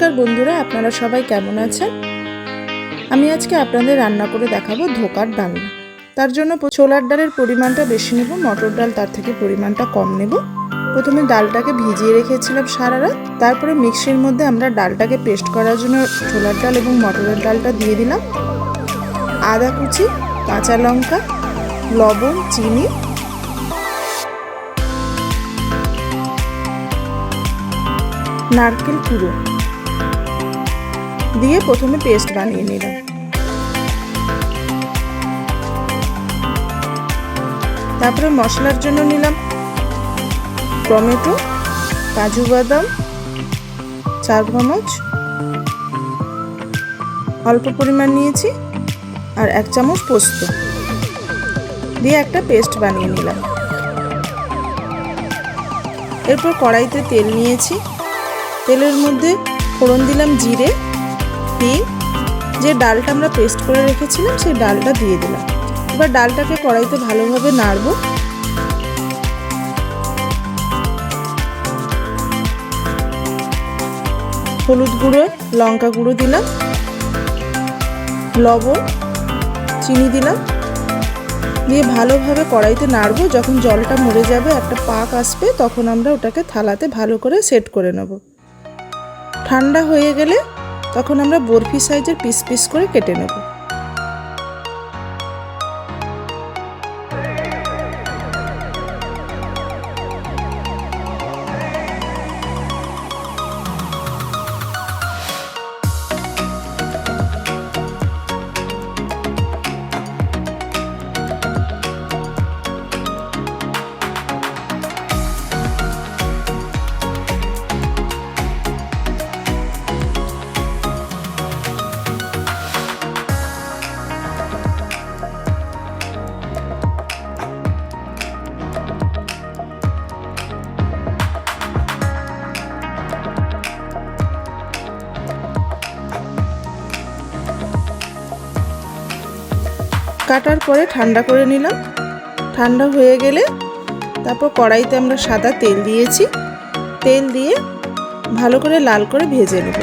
नमस्कार बंधुरा आपनारा सबाई केमन आछेन। आमी आजके आपनादेर रान्ना करे देखाबो धोकार डालना। तार जोन्नो छोलार डालेर परिमाणटा बेशी नेब, मटर डाल तार थेके परिमाणटा कम नेब। प्रथमे डालटाके भिजिए रेखेछिलाम सारा रात, तारपरे मिक्सिर मध्ये आमरा डालटाके पेस्ट करार जोन्नो छोलार डाल एबं मटरेर डालटा दिए दिलाम। आदा कुचि, काँचा लंका, लवण, चिनी, नारकेल कुड़ो दिए प्रथमे पेस्ट बानिए निलाम। तारपरे मशलार जोन्नो निलाम टमेटो, काजू बादाम 4 चामच, अल्प परिमाण निয়েছি और 1 चामच पोस्त दिए একটা पेस्ट बानिए निलाम। एरपर कड़ाईते तेल निয়েছি, तेलेर मध्य फोड़न दिलाम जिरे, हिंग, जे डालटा आमरा पेस्ट करे रेखेछिलाम सेई डालटा दिए दिलाम। एबार डालटाके कड़ाईते भालोभाबे नाड़बो। हलुद गुঁড়ো, लंका गुঁড়ো दिलाम, लवण, चिनी दिलाम, दिए भालोभाबे कड़ाईते नाड़बो। जखन जलटा मरे जाबे एकटा पाक आसबे तखन आमरा ओटाके थालाते भालो करे सेट करे नेब। ঠান্ডা হয়ে গেলে তখন আমরা বরফি সাইজের পিস পিস করে কেটে নেব। काटार परे ठंडा करे निलाम। ठंडा हয়ে গেলে তারপর কড়াইতে আমরা সাদা তেল দিয়েছি, তেল দিয়ে ভালো করে লাল করে ভেজে নেব।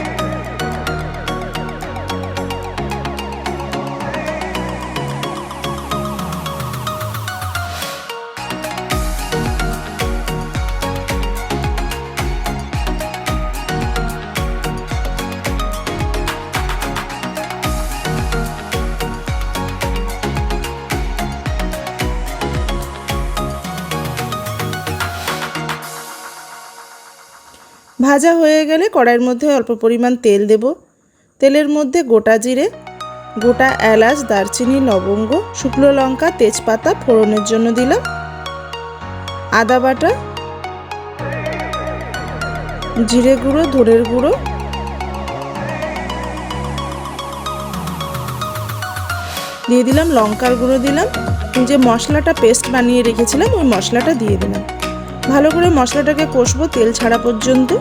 भाजा হয়ে গেলে কড়াইয়ের মধ্যে অল্প পরিমাণ তেল দেব। তেলের মধ্যে গোটা জিরে, গোটা এলাচ, দারচিনি, লবঙ্গ, শুকনো লঙ্কা, তেজপাতা ফোড়নের জন্য দিলাম। আদা বাটা, জিরে গুঁড়ো, ধনের গুঁড়ো, দিয়ে দিলাম লঙ্কার গুঁড়ো দিলাম। যে মশলাটা পেস্ট বানিয়ে রেখেছিলাম ওই মশলাটা দিয়ে দিলাম। ভালো করে মশলাটাকে কষবো তেল ছাড়া পর্যন্ত।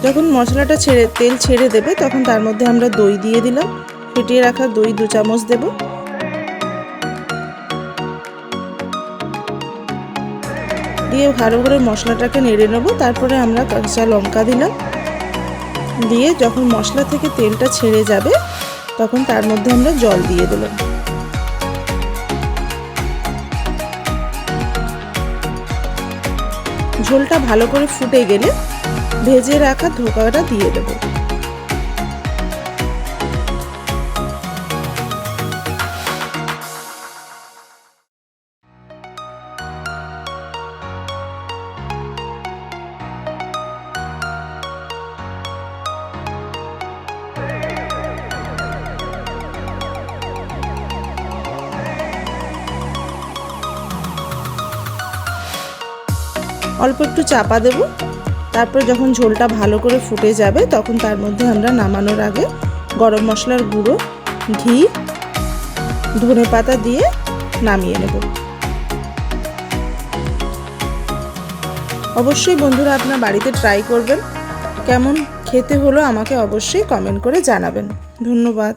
যখন মশলাটা তেল ছেড়ে দেবে তখন তার মধ্যে আমরা দই দিয়ে দিলাম। ফেটিয়ে রাখা দই 2 চামচ দেব। দিয়ে ভালো করে মশলাটাকে নেড়ে নেব। তারপরে আমরা কাঁচা লঙ্কা দিলাম। দিয়ে যখন মশলা থেকে তেলটা ছেড়ে যাবে তখন তার মধ্যে আমরা জল দিয়ে দিলাম। ঝোলটা ভালো করে ফুটে গেলে ভেজে রাখা ধোকাটা দিয়ে দেব। অল্প একটু চাপা দেব। তারপর যখন ঝোলটা ভালো করে ফুটে যাবে তখন তার মধ্যে আমরা নামানোর আগে গরম মশলার গুঁড়ো, ঘি ধনেপাতা দিয়ে নামিয়ে নেব। অবশ্যই বন্ধুরা আপনার বাড়িতে ট্রাই করবেন। কেমন খেতে হলো আমাকে অবশ্যই কমেন্ট করে জানাবেন। ধন্যবাদ।